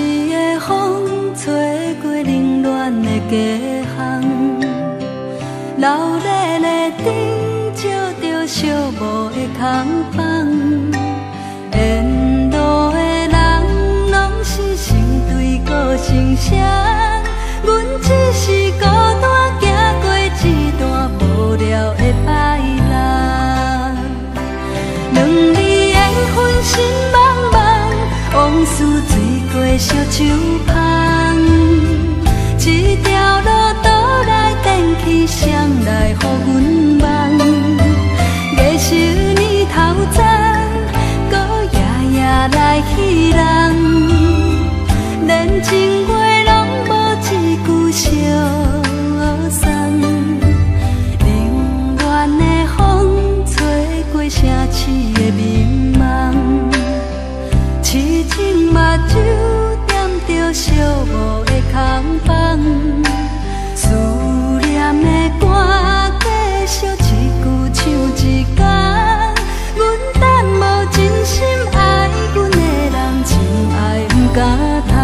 的风吹过冷暖的街巷，老热的灯照着寂寞的空房，沿路的人拢是成对孤身声，阮只是孤单行过一段无聊的摆浪，两离缘分心茫茫，往事醉过烧酒香，一条路倒来电去，谁来予阮梦？月收年头早，搁夜夜来戏人，连情话拢无一句相送。冷暖的风吹过城市的迷茫，痴情目睭点着寂寞的空房，思念的歌继续一句唱一天。阮等无真心爱阮的人，情爱不敢谈。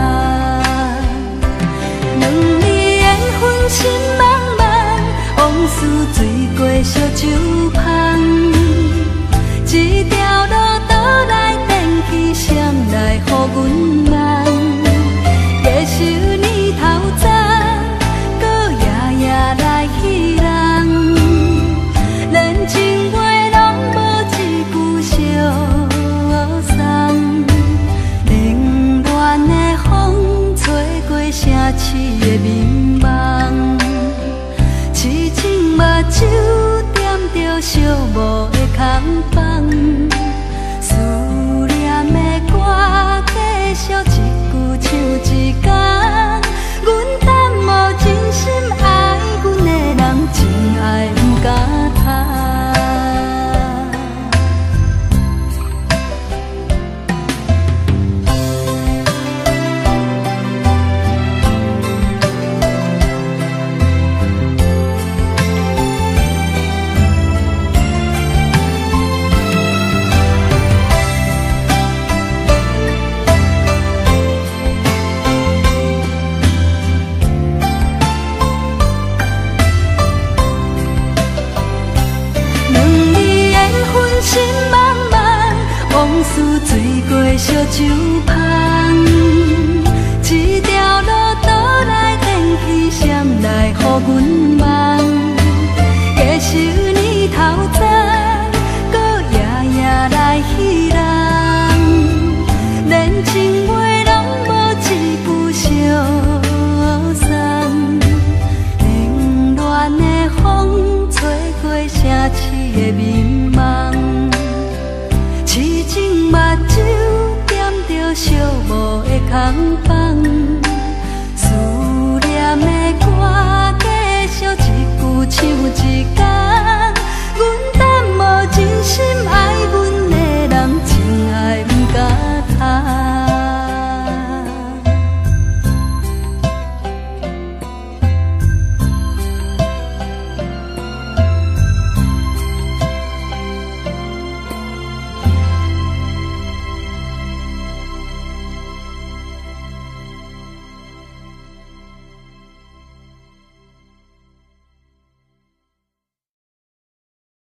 两离缘分心茫茫，往事醉过烧酒香，一条路倒来电去，谁来予阮梦？月收年头早，搁夜夜来戏人，连情话拢无一句相送。冷暖的风吹过城市的迷茫，痴情目睭点着寂寞的空房，思念的歌继续一句唱一天。阮等无真心爱阮的人，情爱不敢谈。心茫茫，往事醉过烧酒香，一条路倒来电去，谁来予阮梦？月收年头早，搁夜夜来戏人，连情话拢无一句相送。冷暖的风吹过城市的迷茫，痴情目睭点着寂寞的空房。